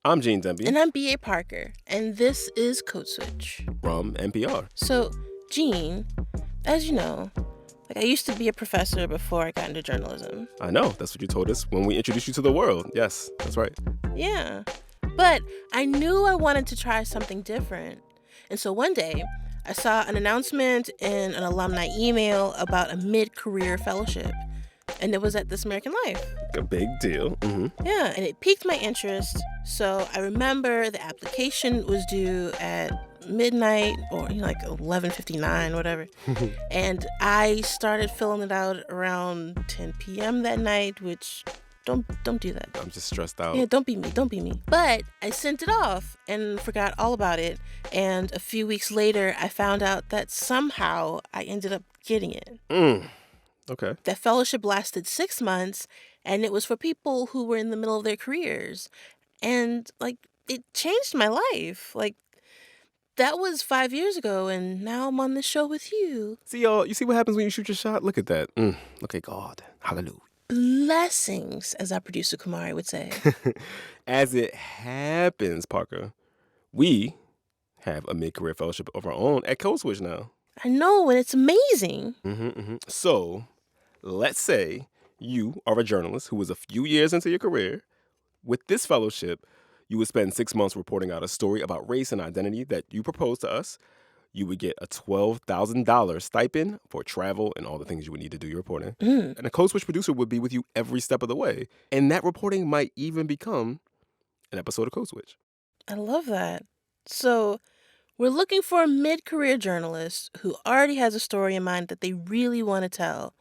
I'm Gene Demby. And I'm B.A. Parker. And this is Code Switch. From NPR. So, Gene, as you know, I used to be a professor before I got into journalism. I know. That's what you told us when we introduced you to the world. Yes, that's right. Yeah. But I knew I wanted to try something different. And so one day, I saw an announcement in an alumni email about a mid-career fellowship. And it was at This American Life. A big deal. Mm-hmm. Yeah, and it piqued my interest. So I remember the application was due at midnight or like 11:59, whatever. And I started filling it out around 10 p.m. that night, which don't do that. I'm just stressed out. Yeah, don't be me. But I sent it off and forgot all about it. And a few weeks later, I found out that somehow I ended up getting it. Okay. That fellowship lasted 6 months, and it was for people who were in the middle of their careers. And, it changed my life. That was 5 years ago, and now I'm on the show with you. See, y'all, you see what happens when you shoot your shot? Look at that. Look at God. Hallelujah. Blessings, as our producer Kumari would say. As it happens, Parker, we have a mid-career fellowship of our own at Code Switch now. I know, and it's amazing. So, let's say you are a journalist who is a few years into your career. With this fellowship, you would spend 6 months reporting out a story about race and identity that you propose to us. You would get a $12,000 stipend for travel and all the things you would need to do your reporting. And a Code Switch producer would be with you every step of the way. And that reporting might even become an episode of Code Switch. I love that. So, we're looking for a mid-career journalist who already has a story in mind that they really want to tell,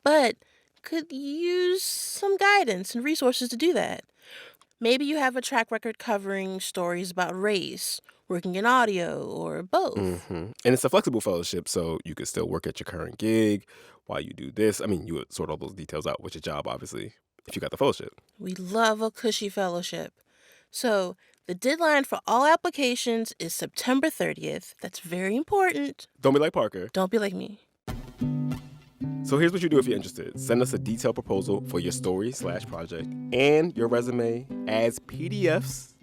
but could use some guidance and resources to do that. Maybe you have a track record covering stories about race, working in audio, or both. And it's a flexible fellowship, so you could still work at your current gig while you do this. I mean, you would sort all those details out with your job, obviously, if you got the fellowship. We love a cushy fellowship. So the deadline for all applications is September 30th. That's very important. Don't be like Parker. Don't be like me. So here's what you do if you're interested. Send us a detailed proposal for your story/project and your resume as PDFs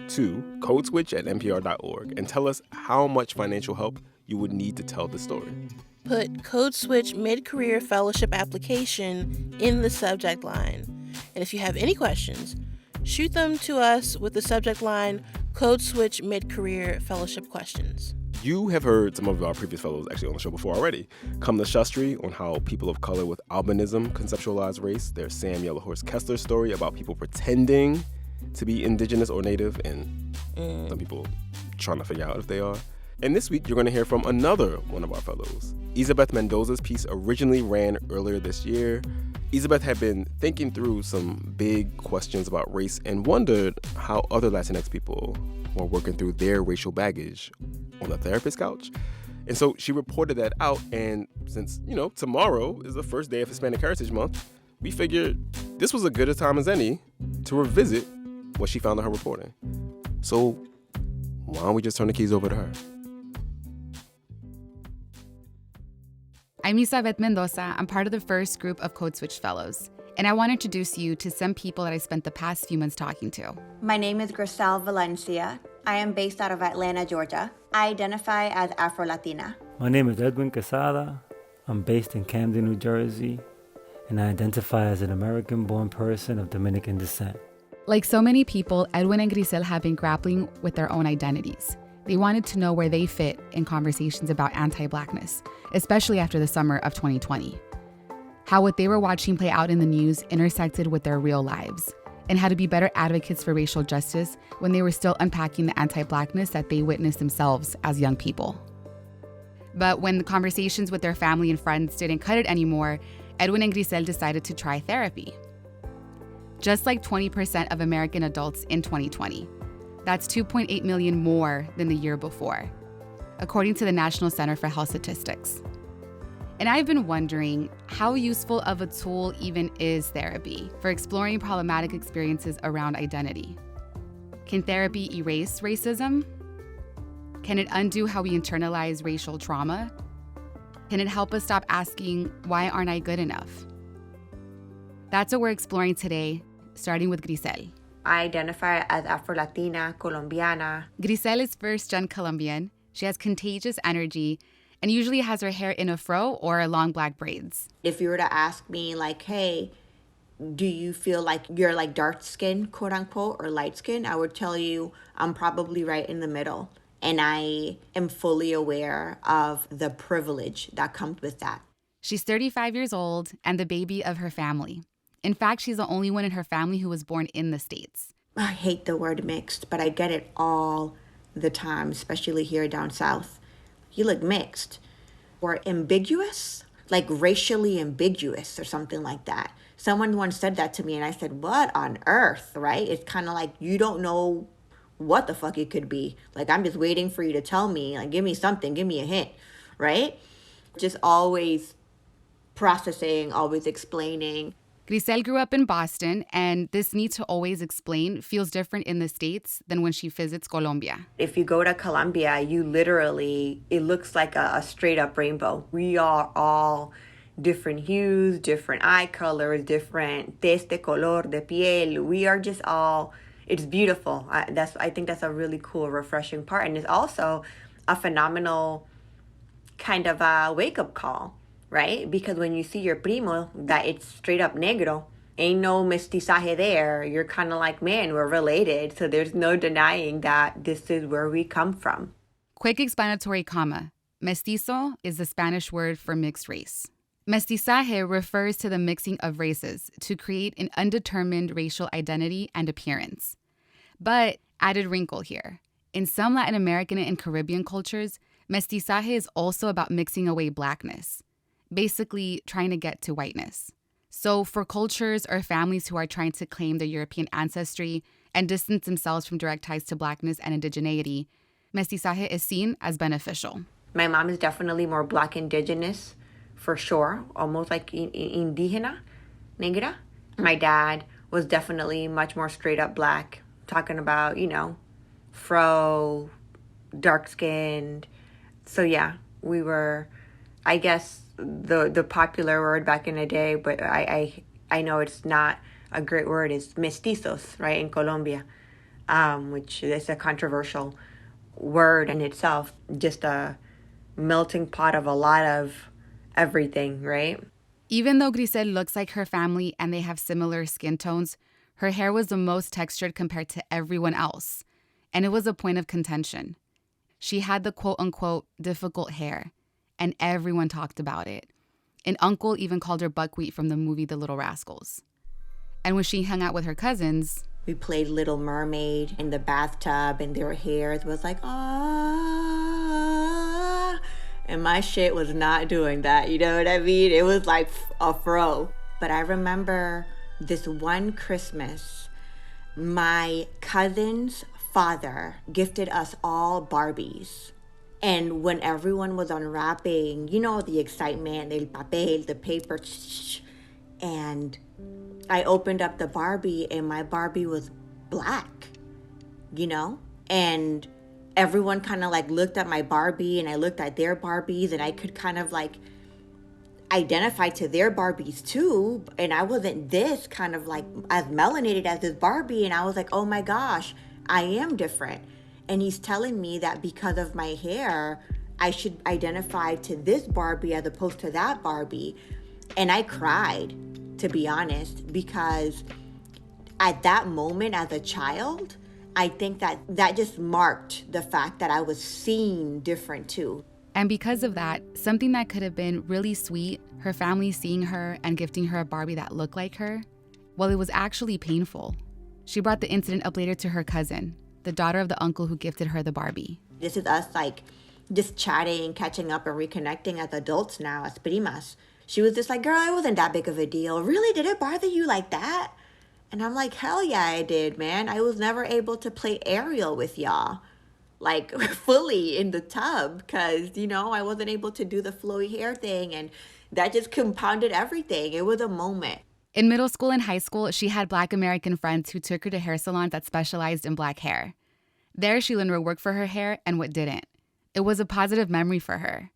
to codeswitch@npr.org and tell us how much financial help you would need to tell the story. Put Code Switch Mid-Career Fellowship Application in the subject line. And if you have any questions, shoot them to us with the subject line Code Switch Mid-Career Fellowship Questions. You have heard some of our previous fellows actually on the show before already. Kamla Shastri on how people of color with albinism conceptualize race. There's Sam Yellowhorse Kessler's story about people pretending to be indigenous or native and some people trying to figure out if they are. And this week, you're going to hear from another one of our fellows. Isabeth Mendoza's piece originally ran earlier this year. Isabeth had been thinking through some big questions about race and wondered how other Latinx people were working through their racial baggage on the therapist couch. And so she reported that out. And since, tomorrow is the first day of Hispanic Heritage Month, we figured this was as good a time as any to revisit what she found in her reporting. So why don't we just turn the keys over to her? I'm Isabeth Mendoza. I'm part of the first group of Code Switch Fellows. And I want to introduce you to some people that I spent the past few months talking to. My name is Grisel Valencia. I am based out of Atlanta, Georgia. I identify as Afro-Latina. My name is Edwin Quesada. I'm based in Camden, New Jersey, and I identify as an American-born person of Dominican descent. Like so many people, Edwin and Grisel have been grappling with their own identities. They wanted to know where they fit in conversations about anti-Blackness, especially after the summer of 2020. How what they were watching play out in the news intersected with their real lives, and how to be better advocates for racial justice when they were still unpacking the anti-Blackness that they witnessed themselves as young people. But when the conversations with their family and friends didn't cut it anymore, Edwin and Grisel decided to try therapy. Just like 20% of American adults in 2020. That's 2.8 million more than the year before, according to the National Center for Health Statistics. And I've been wondering, how useful of a tool even is therapy for exploring problematic experiences around identity? Can therapy erase racism? Can it undo how we internalize racial trauma? Can it help us stop asking, why aren't I good enough? That's what we're exploring today, starting with Grisel. I identify as Afro-Latina, Colombiana. Grisel is first-gen Colombian. She has contagious energy and usually has her hair in a fro or long black braids. If you were to ask me, like, hey, do you feel like you're like dark skin, quote unquote, or light skin? I would tell you I'm probably right in the middle. And I am fully aware of the privilege that comes with that. She's 35 years old and the baby of her family. In fact, she's the only one in her family who was born in the States. I hate the word mixed, but I get it all the time, especially here down south. You look mixed or ambiguous, like racially ambiguous or something like that. Someone once said that to me and I said, what on earth, right? It's kind of like you don't know what the fuck it could be. Like, I'm just waiting for you to tell me, like, give me something, give me a hint, right? Just always processing, always explaining. Grisel grew up in Boston, and this need to always explain feels different in the States than when she visits Colombia. If you go to Colombia, you literally, it looks like a straight up rainbow. We are all different hues, different eye colors, different tez de color de piel. We are just all, it's beautiful. I think that's a really cool, refreshing part. And it's also a phenomenal kind of a wake-up call, right? Because when you see your primo, that it's straight up negro, ain't no mestizaje there. You're kind of like, man, we're related. So there's no denying that this is where we come from. Quick explanatory comma. Mestizo is the Spanish word for mixed race. Mestizaje refers to the mixing of races to create an undetermined racial identity and appearance. But added wrinkle here. In some Latin American and Caribbean cultures, mestizaje is also about mixing away blackness, basically trying to get to whiteness. So for cultures or families who are trying to claim their European ancestry and distance themselves from direct ties to blackness and indigeneity, mestizaje is seen as beneficial. My mom is definitely more black indigenous, for sure, almost like indígena, negra. My dad was definitely much more straight up black, talking about, fro, dark-skinned. So yeah, we were, I guess, the popular word back in the day, but I know it's not a great word, is mestizos, right, in Colombia, which is a controversial word in itself, just a melting pot of a lot of everything, right? Even though Grisel looks like her family and they have similar skin tones, her hair was the most textured compared to everyone else, and it was a point of contention. She had the quote-unquote difficult hair, and everyone talked about it. An uncle even called her buckwheat from the movie The Little Rascals. And when she hung out with her cousins, we played Little Mermaid in the bathtub, and their hair was like, ah. And my shit was not doing that, you know what I mean? It was like a fro. But I remember this one Christmas, my cousin's father gifted us all Barbies. And when everyone was unwrapping, the excitement, el papel, the paper, and I opened up the Barbie and my Barbie was black, and everyone kind of like looked at my Barbie and I looked at their Barbies and I could kind of like identify to their Barbies too. And I wasn't this kind of like as melanated as this Barbie. And I was like, oh my gosh, I am different. And he's telling me that because of my hair, I should identify to this Barbie as opposed to that Barbie. And I cried, to be honest, because at that moment as a child, I think that just marked the fact that I was seen different too. And because of that, something that could have been really sweet, her family seeing her and gifting her a Barbie that looked like her, well, it was actually painful. She brought the incident up later to her cousin, the daughter of the uncle who gifted her the Barbie. This is us like just chatting, catching up and reconnecting as adults now, as primas. She was just like, girl, it wasn't that big of a deal. Really? Did it bother you like that? And I'm like, hell yeah, I did, man. I was never able to play aerial with y'all, like fully in the tub, because, I wasn't able to do the flowy hair thing. And that just compounded everything. It was a moment. In middle school and high school, she had Black American friends who took her to hair salons that specialized in black hair. There, she learned what worked for her hair and what didn't. It was a positive memory for her.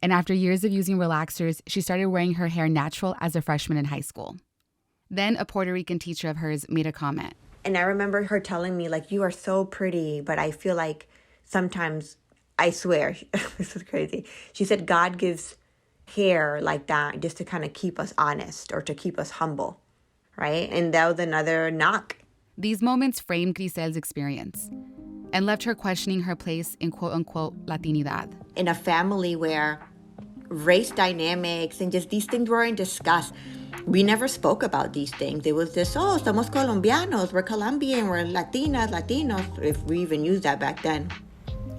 And after years of using relaxers, she started wearing her hair natural as a freshman in high school. Then a Puerto Rican teacher of hers made a comment. And I remember her telling me, like, you are so pretty, but I feel like sometimes, I swear, this is crazy. She said God gives hair like that just to kind of keep us honest or to keep us humble, right? And that was another knock. These moments framed Grisel's experience and left her questioning her place in quote-unquote Latinidad. In a family where race dynamics and just these things weren't discussed, we never spoke about these things. It was just, oh, somos colombianos, we're Colombian, we're Latinas, Latinos, if we even used that back then.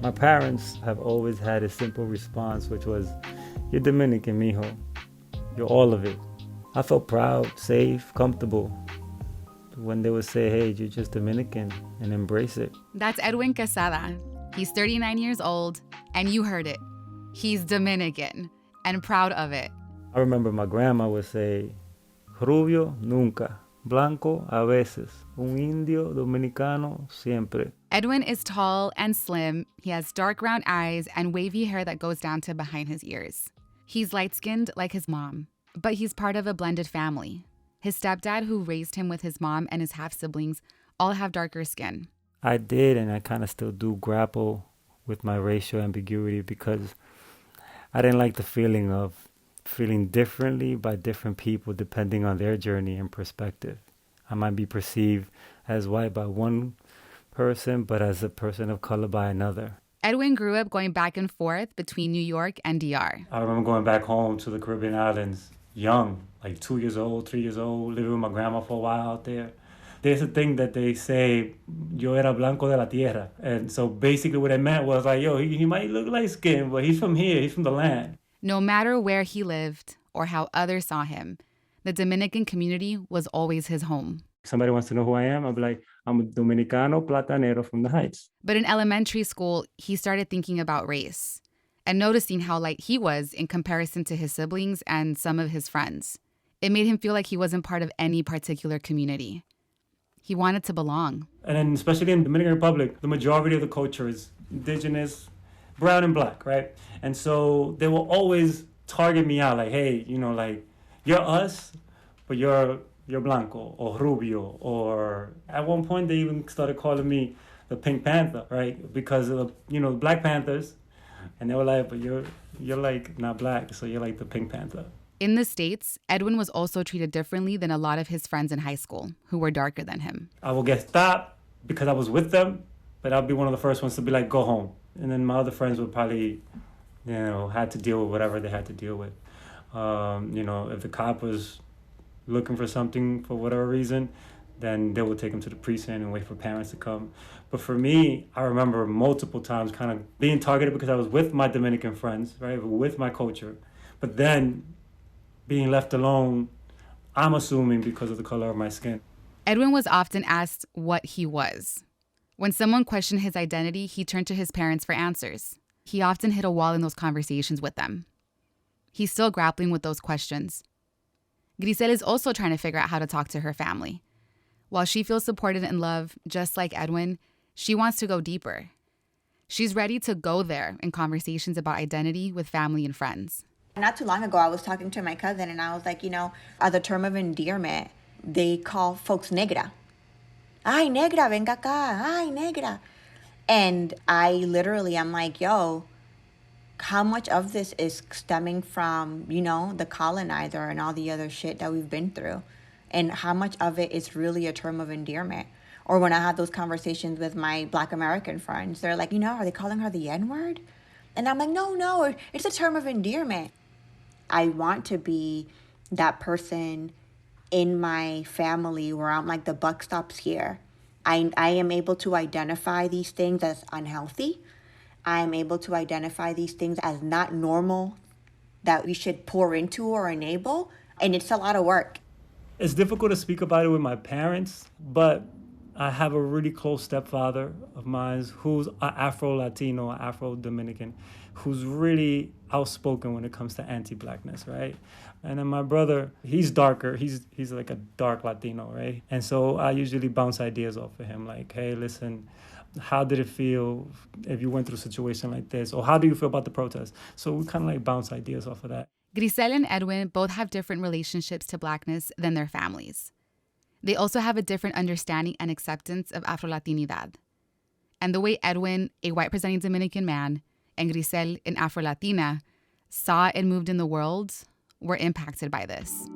My parents have always had a simple response, which was, you're Dominican, mijo. You're all of it. I felt proud, safe, comfortable when they would say, hey, you're just Dominican, and embrace it. That's Edwin Quesada. He's 39 years old, and you heard it. He's Dominican and proud of it. I remember my grandma would say, rubio nunca, blanco a veces, un indio dominicano siempre. Edwin is tall and slim. He has dark brown eyes and wavy hair that goes down to behind his ears. He's light-skinned like his mom, but he's part of a blended family. His stepdad, who raised him with his mom, and his half-siblings all have darker skin. I did, and I kind of still do grapple with my racial ambiguity because I didn't like the feeling of feeling differently by different people depending on their journey and perspective. I might be perceived as white by one person, but as a person of color by another. Edwin grew up going back and forth between New York and DR. I remember going back home to the Caribbean islands young, like 2 years old, 3 years old, living with my grandma for a while out there. There's a thing that they say, yo era blanco de la tierra. And so basically what it meant was like, yo, he might look light skinned, but he's from here, he's from the land. No matter where he lived or how others saw him, the Dominican community was always his home. Somebody wants to know who I am, I'll be like, I'm a Dominicano platanero from the Heights. But in elementary school, he started thinking about race and noticing how light he was in comparison to his siblings and some of his friends. It made him feel like he wasn't part of any particular community. He wanted to belong. And then especially in the Dominican Republic, the majority of the culture is indigenous, brown and black, right? And so they will always target me out like, hey, you know, like, you're us, but you're blanco or rubio. Or at one point they even started calling me the Pink Panther, right? Because of, you know, Black Panthers. And they were like, but you're like not black, so you're like the Pink Panther. In the States, Edwin was also treated differently than a lot of his friends in high school who were darker than him. I will get stopped because I was with them, but I'll be one of the first ones to be like, go home. And then my other friends would probably, you know, had to deal with whatever they had to deal with. You know, if the cop was looking for something for whatever reason, then they would take them to the precinct and wait for parents to come. But for me, I remember multiple times kind of being targeted because I was with my Dominican friends, right, with my culture. But then being left alone, I'm assuming because of the color of my skin. Edwin was often asked what he was. When someone questioned his identity, he turned to his parents for answers. He often hit a wall in those conversations with them. He's still grappling with those questions. Grisel is also trying to figure out how to talk to her family. While she feels supported and loved, just like Edwin, she wants to go deeper. She's ready to go there in conversations about identity with family and friends. Not too long ago, I was talking to my cousin and I was like, you know, as a term of endearment, they call folks negra. Ay, negra, venga acá. Ay, negra. And I'm like, yo, how much of this is stemming from, you know, the colonizer and all the other shit that we've been through? And how much of it is really a term of endearment? Or when I have those conversations with my Black American friends, they're like, you know, are they calling her the N-word? And I'm like, no, it's a term of endearment. I want to be that person in my family where I'm like, the buck stops here. I am able to identify these things as unhealthy. I am able to identify these things as not normal, that we should pour into or enable. And it's a lot of work. It's difficult to speak about it with my parents, but I have a really close stepfather of mine who's Afro-Latino, Afro-Dominican, who's really outspoken when it comes to anti-Blackness, right? And then my brother, he's darker. He's like a dark Latino, right? And so I usually bounce ideas off of him, like, hey, listen, how did it feel if you went through a situation like this? Or how do you feel about the protest? So we kind of like bounce ideas off of that. Grisel and Edwin both have different relationships to Blackness than their families. They also have a different understanding and acceptance of Afro-Latinidad. And the way Edwin, a white-presenting Dominican man, and Grisel, an Afro-Latina, saw and moved in the world were impacted by this.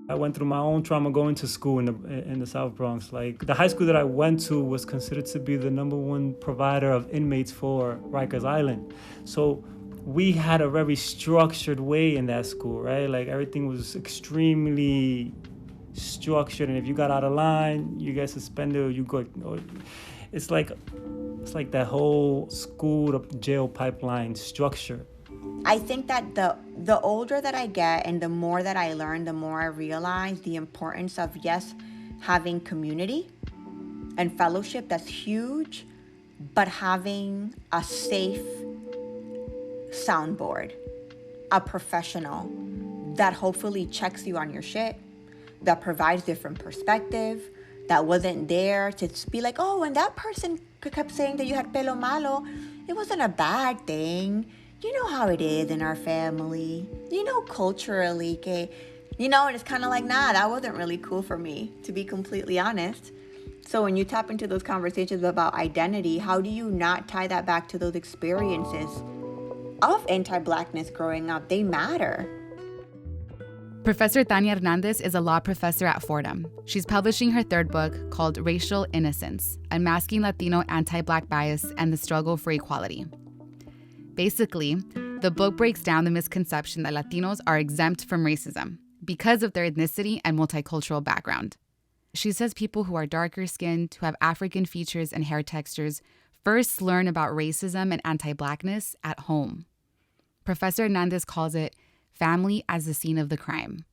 I went through my own trauma going to school in the South Bronx. Like, the high school that I went to was considered to be the #1 provider of inmates for Rikers Island. So we had a very structured way in that school, right? Like, everything was extremely structured, and if you got out of line, you get suspended, or you go. It's like that whole school to jail pipeline structure. I think that the older that I get and the more that I learn, the more I realize the importance of, yes, having community and fellowship, that's huge, but having a safe soundboard, a professional that hopefully checks you on your shit, that provides different perspective, that wasn't there to be like, oh, when that person kept saying that you had pelo malo, it wasn't a bad thing. You know how it is in our family. You know, culturally, que, and it's kind of like, nah, that wasn't really cool for me, to be completely honest. So when you tap into those conversations about identity, how do you not tie that back to those experiences of anti-Blackness growing up? They matter. Professor Tania Hernandez is a law professor at Fordham. She's publishing her third book called Racial Innocence: Unmasking Latino Anti-Black Bias and the Struggle for Equality. Basically, the book breaks down the misconception that Latinos are exempt from racism because of their ethnicity and multicultural background. She says people who are darker skinned, who have African features and hair textures, first learn about racism and anti-Blackness at home. Professor Hernandez calls it family as the scene of the crime.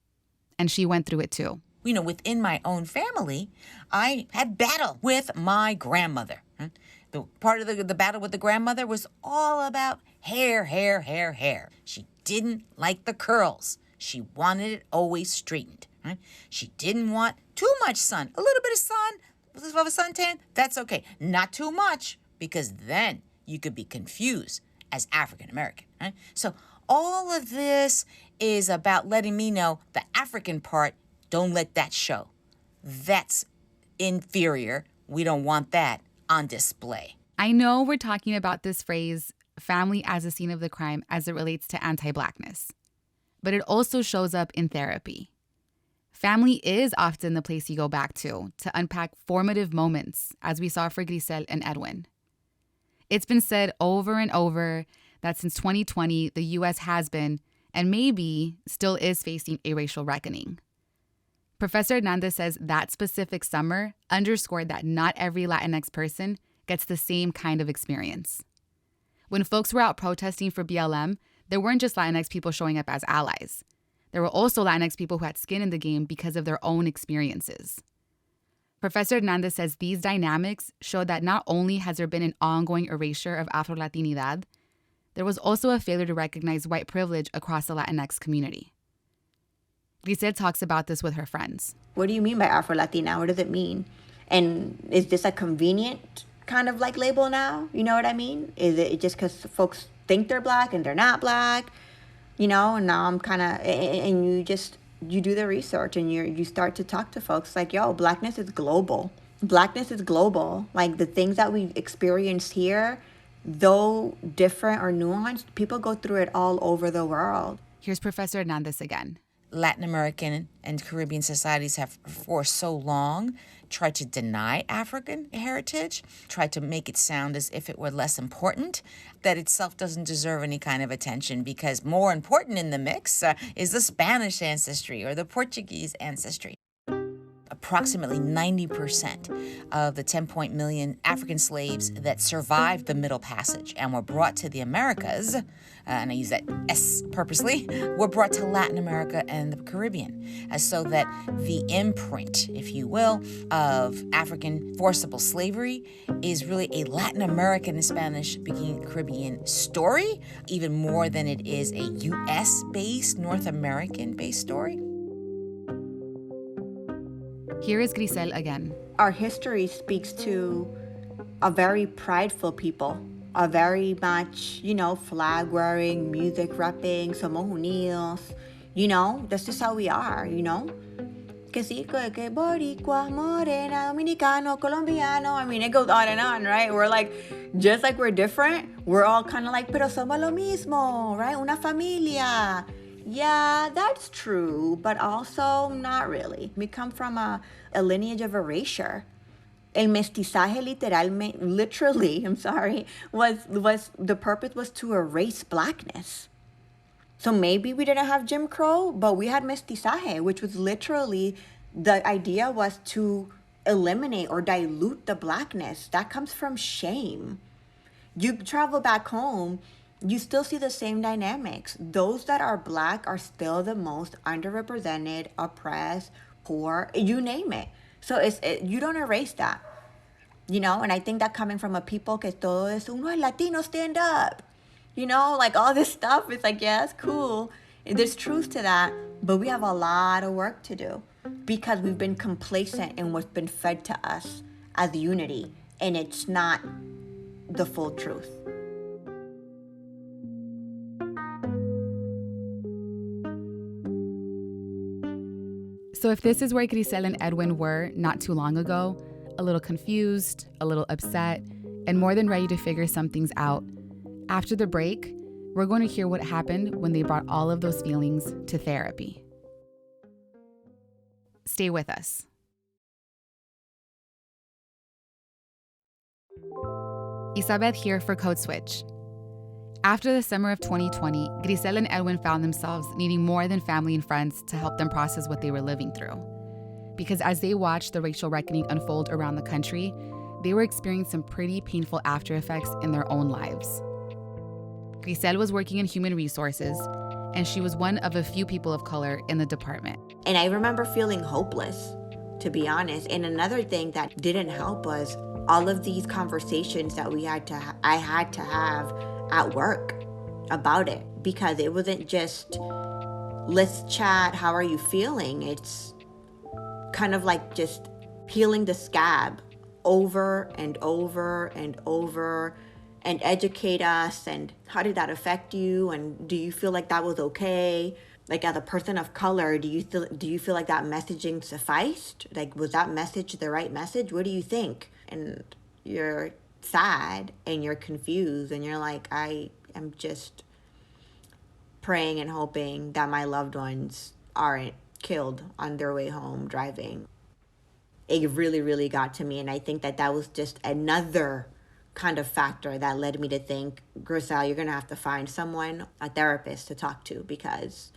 And she went through it too. Within my own family, I had battle with my grandmother. The part of the battle with the grandmother was all about hair. She didn't like the curls. She wanted it always straightened. She didn't want too much sun. A little bit of sun, a little of a suntan, that's okay. Not too much, because then you could be confused as African American. So all of this is about letting me know the African part, don't let that show. That's inferior. We don't want that on display. I know we're talking about this phrase, family as a scene of the crime, as it relates to anti-Blackness. But it also shows up in therapy. Family is often the place you go back to unpack formative moments, as we saw for Grisel and Edwin. It's been said over and over that since 2020, the U.S. has been, and maybe still is, facing a racial reckoning. Professor Hernandez says that specific summer underscored that not every Latinx person gets the same kind of experience. When folks were out protesting for BLM, there weren't just Latinx people showing up as allies. There were also Latinx people who had skin in the game because of their own experiences. Professor Hernandez says these dynamics show that not only has there been an ongoing erasure of Afro-Latinidad, there was also a failure to recognize white privilege across the Latinx community. Grisel talks about this with her friends. What do you mean by Afro-Latina? What does it mean? And is this a convenient kind of like label now? You know what I mean? Is it just because folks think they're Black and they're not Black? And now I'm kind of, and you do the research and you start to talk to folks like, yo, Blackness is global. Blackness is global. Like, the things that we experience here, though different or nuanced, people go through it all over the world. Here's Professor Hernandez again. Latin American and Caribbean societies have for so long tried to deny African heritage, tried to make it sound as if it were less important. That itself doesn't deserve any kind of attention, because more important in the mix is the Spanish ancestry or the Portuguese ancestry. Approximately 90% of the 10 million African slaves that survived the Middle Passage and were brought to the Americas, and I use that S purposely, were brought to Latin America and the Caribbean. So that the imprint, if you will, of African forcible slavery is really a Latin American and Spanish-speaking Caribbean story, even more than it is a U.S.-based, North American-based story. Here is Grisel again. Our history speaks to a very prideful people, a very much, flag-wearing, music repping, somos unidos, that's just how we are, Que sí, que boricua, morena, dominicano, colombiano. I mean, it goes on and on, right? We're like, just like we're different, we're all kind of like, pero somos lo mismo, right? Una familia. Yeah, that's true, but also not really. We come from a lineage of erasure. El mestizaje literally, I'm sorry, was the purpose was to erase blackness. So maybe we didn't have Jim Crow, but we had mestizaje, which was literally, the idea was to eliminate or dilute the blackness. That comes from shame. You travel back home, you still see the same dynamics. Those that are black are still the most underrepresented, oppressed, poor, you name it. So you don't erase that, you know? And I think that coming from a people que todo es uno es Latino, stand up. You know, like all this stuff, it's like, yeah, it's cool. There's truth to that, but we have a lot of work to do because we've been complacent in what's been fed to us as unity, and it's not the full truth. So if this is where Grisel and Edwin were not too long ago, a little confused, a little upset, and more than ready to figure some things out, after the break, we're going to hear what happened when they brought all of those feelings to therapy. Stay with us. Isabeth here for Code Switch. After the summer of 2020, Grisel and Edwin found themselves needing more than family and friends to help them process what they were living through. Because as they watched the racial reckoning unfold around the country, they were experiencing some pretty painful after effects in their own lives. Grisel was working in human resources, and she was one of a few people of color in the department. And I remember feeling hopeless, to be honest. And another thing that didn't help was all of these conversations that I had to have at work about it, because it wasn't just, let's chat, how are you feeling? It's kind of like just peeling the scab over and over and over, and educate us, and how did that affect you, and do you feel like that was okay? Like, as a person of color, do you feel like that messaging sufficed? Like, was that message the right message? What do you think? And you're sad and you're confused, and you're like, I am just praying and hoping that my loved ones aren't killed on their way home driving. It really, really got to me, and I think that was just another kind of factor that led me to think, Grisel, you're gonna have to find someone, a therapist, to talk to, because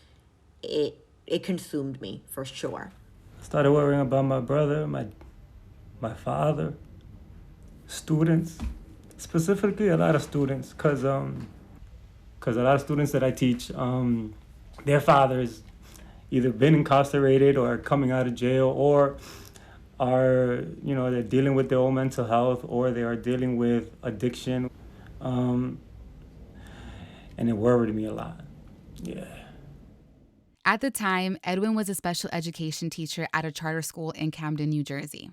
it consumed me for sure. I started worrying about my brother, my father, students, specifically a lot of students, because a lot of students that I teach, their fathers either been incarcerated or coming out of jail, or are, they're dealing with their own mental health, or they are dealing with addiction. And it worried me a lot. Yeah. At the time, Edwin was a special education teacher at a charter school in Camden, New Jersey.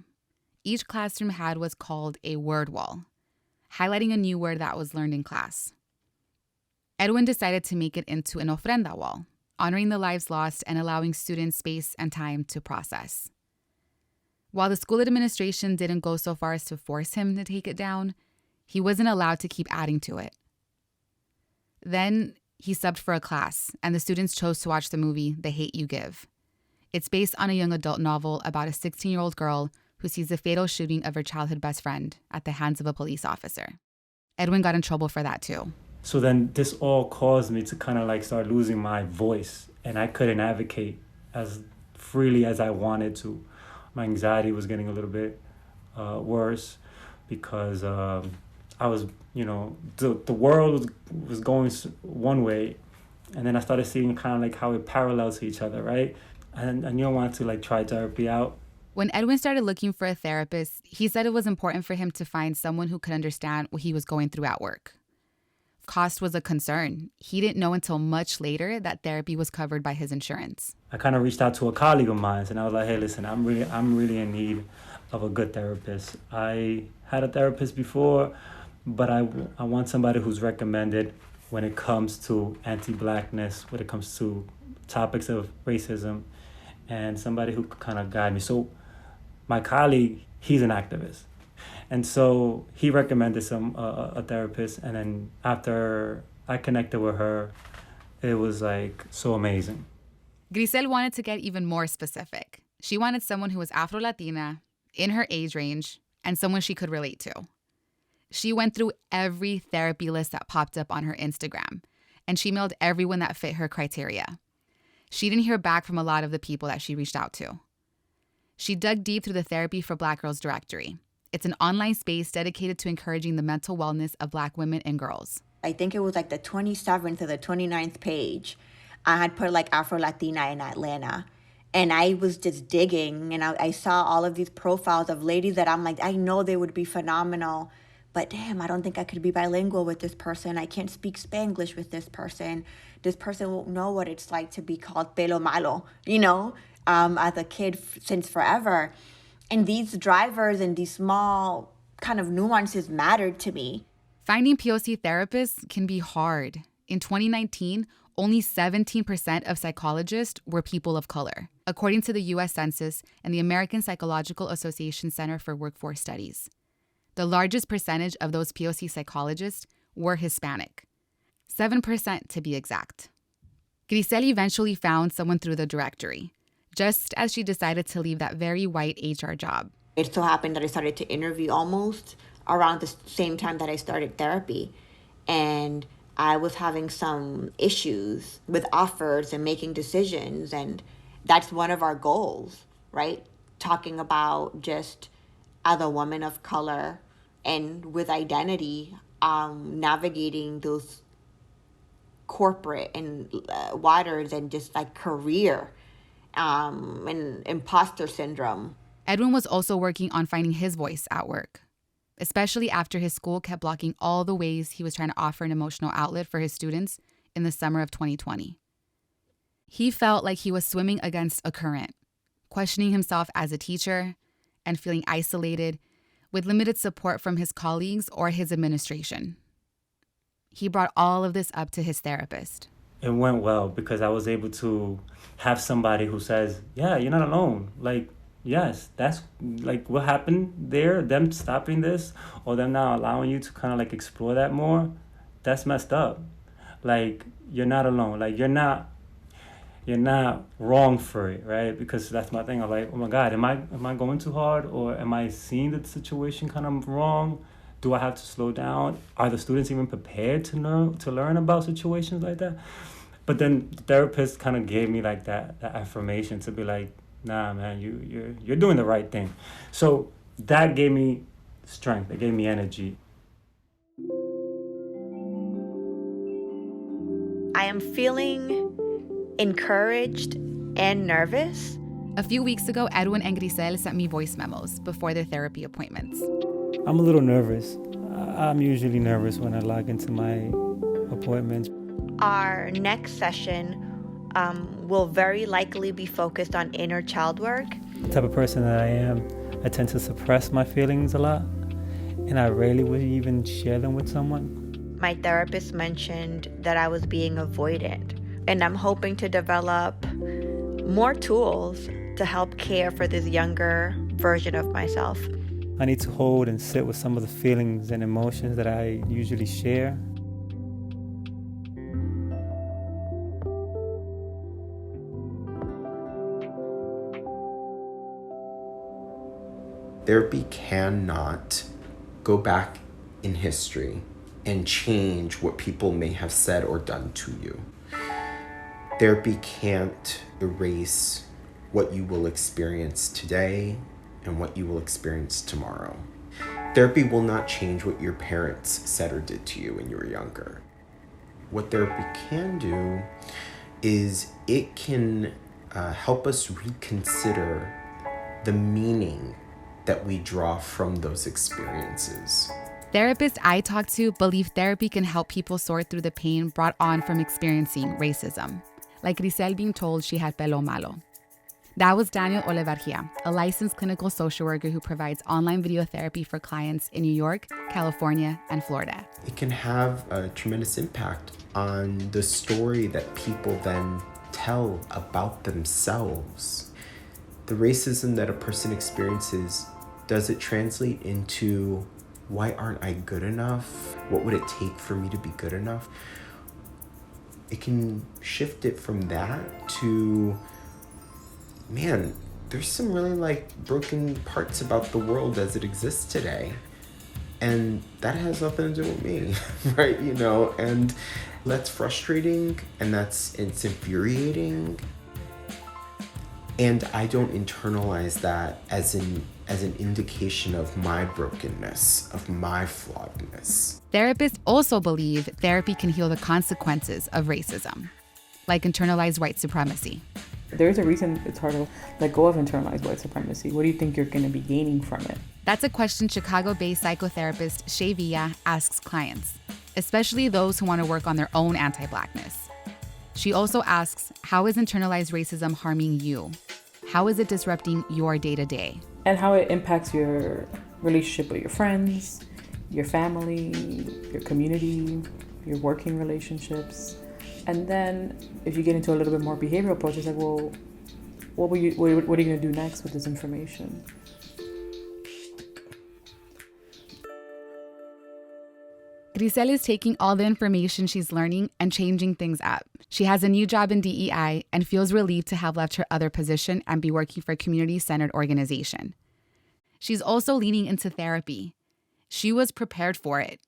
Each classroom had what's called a word wall, highlighting a new word that was learned in class. Edwin decided to make it into an ofrenda wall, honoring the lives lost and allowing students space and time to process. While the school administration didn't go so far as to force him to take it down, he wasn't allowed to keep adding to it. Then he subbed for a class, and the students chose to watch the movie The Hate U Give. It's based on a young adult novel about a 16-year-old girl who sees the fatal shooting of her childhood best friend at the hands of a police officer. Edwin got in trouble for that too. So then this all caused me to kind of start losing my voice, and I couldn't advocate as freely as I wanted to. My anxiety was getting a little bit worse because I was, the world was going one way, and then I started seeing kind of how it parallels to each other, right? And you don't want to try therapy out. When Edwin started looking for a therapist, he said it was important for him to find someone who could understand what he was going through at work. Cost was a concern. He didn't know until much later that therapy was covered by his insurance. I kind of reached out to a colleague of mine, and I was like, hey, listen, I'm really in need of a good therapist. I had a therapist before, but I want somebody who's recommended when it comes to anti-Blackness, when it comes to topics of racism. and somebody who could kind of guide me. So my colleague, he's an activist. And so he recommended a therapist. And then after I connected with her, it was like so amazing. Grisel wanted to get even more specific. She wanted someone who was Afro-Latina, in her age range, and someone she could relate to. She went through every therapy list that popped up on her Instagram, and she mailed everyone that fit her criteria. She didn't hear back from a lot of the people that she reached out to. She dug deep through the Therapy for Black Girls directory. It's an online space dedicated to encouraging the mental wellness of Black women and girls. I think it was like the 27th or the 29th page. I had put like Afro-Latina in Atlanta. And I was just digging, and I saw all of these profiles of ladies that I'm like, I know they would be phenomenal, but damn, I don't think I could be bilingual with this person. I can't speak Spanglish with this person. This person won't know what it's like to be called pelo malo, as a kid since forever. And these drivers and these small kind of nuances mattered to me. Finding POC therapists can be hard. In 2019, only 17% of psychologists were people of color, according to the U.S. Census and the American Psychological Association Center for Workforce Studies. The largest percentage of those POC psychologists were Hispanic, 7% to be exact. Grisel eventually found someone through the directory, just as she decided to leave that very white HR job. It so happened that I started to interview almost around the same time that I started therapy. And I was having some issues with offers and making decisions. And that's one of our goals, right? Talking about just as a woman of color and with identity, navigating those corporate and waters and just like career and imposter syndrome. Edwin was also working on finding his voice at work, especially after his school kept blocking all the ways he was trying to offer an emotional outlet for his students in the summer of 2020. He felt like he was swimming against a current, questioning himself as a teacher and feeling isolated with limited support from his colleagues or his administration. He brought all of this up to his therapist. It went well because I was able to have somebody who says, yeah, you're not alone. Like, yes, that's like what happened there, them stopping this or them now allowing you to kind of like explore that more, that's messed up. Like, you're not alone. Like, you're not wrong for it, right? Because that's my thing. I'm like, oh my God, am I going too hard, or am I seeing the situation kind of wrong? Do I have to slow down? Are the students even prepared to learn about situations like that? But then the therapist kind of gave me like that affirmation to be like, nah, man, you're doing the right thing. So that gave me strength. It gave me energy. I am feeling encouraged and nervous. A few weeks ago, Edwin and Grisel sent me voice memos before their therapy appointments. I'm a little nervous. I'm usually nervous when I log into my appointments. Our next session will very likely be focused on inner child work. The type of person that I am, I tend to suppress my feelings a lot, and I rarely would even share them with someone. My therapist mentioned that I was being avoidant, and I'm hoping to develop more tools to help care for this younger version of myself. I need to hold and sit with some of the feelings and emotions that I usually share. Therapy cannot go back in history and change what people may have said or done to you. Therapy can't erase what you will experience today and what you will experience tomorrow. Therapy will not change what your parents said or did to you when you were younger. What therapy can do is it can help us reconsider the meaning that we draw from those experiences. Therapists I talked to believe therapy can help people sort through the pain brought on from experiencing racism, like Grisel being told she had pelo malo. That was Daniel Olivargia, a licensed clinical social worker who provides online video therapy for clients in New York, California, and Florida. It can have a tremendous impact on the story that people then tell about themselves. the racism that a person experiences, does it translate into why aren't I good enough? What would it take for me to be good enough? It can shift it from that to, man, there's some really like broken parts about the world as it exists today. And that has nothing to do with me, right? You know, and that's frustrating and it's infuriating. And I don't internalize that as an indication of my brokenness, of my flawedness. Therapists also believe therapy can heal the consequences of racism, like internalized white supremacy. There's a reason it's hard to let go of internalized white supremacy. What do you think you're going to be gaining from it? That's a question Chicago-based psychotherapist Shay Villa asks clients, especially those who want to work on their own anti-Blackness. She also asks, how is internalized racism harming you? How is it disrupting your day-to-day? And how it impacts your relationship with your friends, your family, your community, your working relationships. And then if you get into a little bit more behavioral approach, it's like, well, what are you going to do next with this information? Grisel is taking all the information she's learning and changing things up. She has a new job in DEI and feels relieved to have left her other position and be working for a community-centered organization. She's also leaning into therapy. She was prepared for it.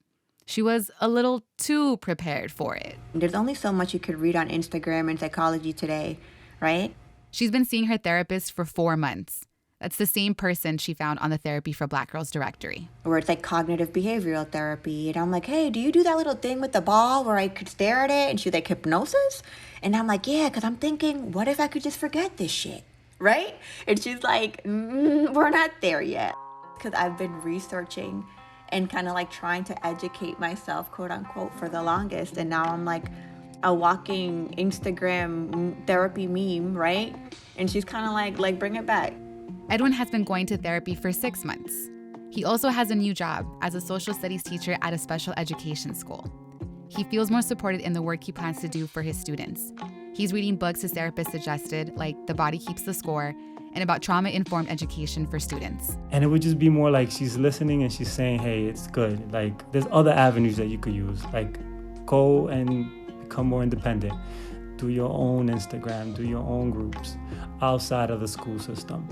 She was a little too prepared for it. There's only so much you could read on Instagram and Psychology Today, right? She's been seeing her therapist for 4 months. That's the same person she found on the Therapy for Black Girls directory. Where it's like cognitive behavioral therapy. And I'm like, hey, do you do that little thing with the ball where I could stare at it? And she's like, hypnosis? And I'm like, yeah, because I'm thinking, what if I could just forget this shit, right? And she's like, we're not there yet. Because I've been researching and kind of like trying to educate myself, quote unquote, for the longest. And now I'm like a walking Instagram therapy meme, right? And she's kind of like bring it back. Edwin has been going to therapy for 6 months. He also has a new job as a social studies teacher at a special education school. He feels more supported in the work he plans to do for his students. He's reading books his therapist suggested, like The Body Keeps the Score, and about trauma-informed education for students. And it would just be more like she's listening and she's saying, hey, it's good. Like, there's other avenues that you could use. Like, go and become more independent. Do your own Instagram, do your own groups outside of the school system.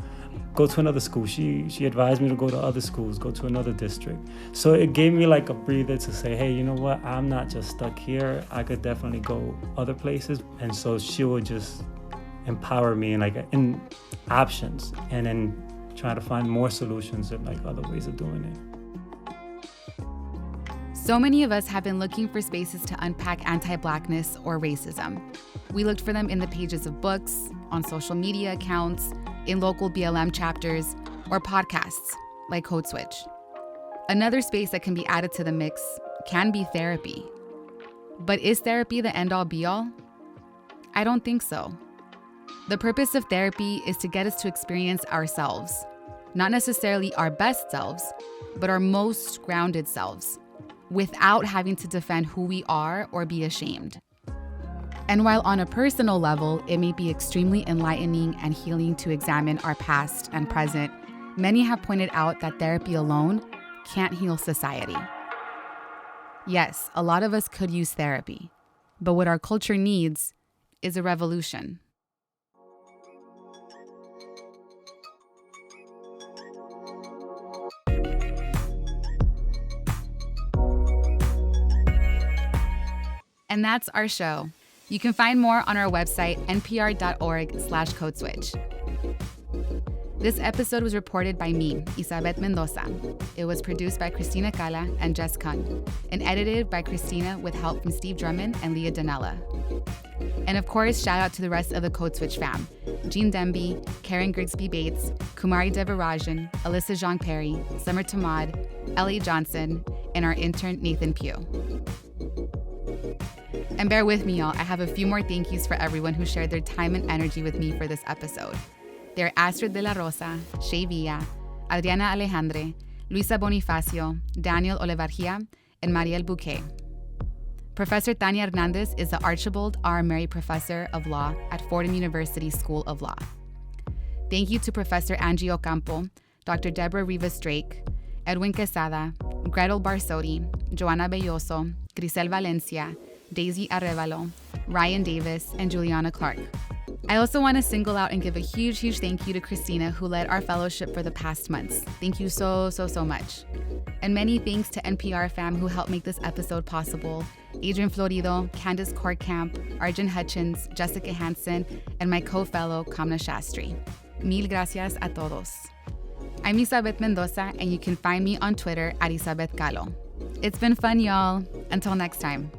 Go to another school. She advised me to go to other schools, go to another district. So it gave me like a breather to say, hey, you know what? I'm not just stuck here. I could definitely go other places. And so she would just empower me in options and then try to find more solutions and like other ways of doing it. So many of us have been looking for spaces to unpack anti-Blackness or racism. We looked for them in the pages of books, on social media accounts, in local BLM chapters, or podcasts like Code Switch. Another space that can be added to the mix can be therapy. But is therapy the end-all be-all? I don't think so. The purpose of therapy is to get us to experience ourselves, not necessarily our best selves, but our most grounded selves, without having to defend who we are or be ashamed. And while on a personal level, it may be extremely enlightening and healing to examine our past and present, many have pointed out that therapy alone can't heal society. Yes, a lot of us could use therapy, but what our culture needs is a revolution. And that's our show. You can find more on our website, npr.org/codeswitch. This episode was reported by me, Isabeth Mendoza. It was produced by Christina Cala and Jess Kun, and edited by Christina with help from Steve Drummond and Leah Danella. And of course, shout out to the rest of the Code Switch fam: Jean Demby, Karen Grigsby Bates, Kumari Devarajan, Alyssa Jean Perry, Summer Tamad, Ellie Johnson, and our intern Nathan Pugh. And bear with me, y'all. I have a few more thank yous for everyone who shared their time and energy with me for this episode. They're Astrid de la Rosa, Shay Villa, Adriana Alejandre, Luisa Bonifacio, Daniel Olevargia, and Mariel Bouquet. Professor Tania Hernandez is the Archibald R. Murray Professor of Law at Fordham University School of Law. Thank you to Professor Angie Ocampo, Dr. Deborah Rivas-Drake, Edwin Quesada, Gretel Barsotti, Joanna Belloso, Grisel Valencia, Daisy Arevalo, Ryan Davis, and Juliana Clark. I also want to single out and give a huge thank you to Christina, who led our fellowship for the past months. Thank you so much. And many thanks to NPR fam who helped make this episode possible. Adrian Florido, Candace Kortkamp, Arjun Hutchins, Jessica Hansen, and my co-fellow Kamna Shastri. Mil gracias a todos. I'm Isabeth Mendoza, and you can find me on Twitter at Isabeth Galo. It's been fun, y'all. Until next time.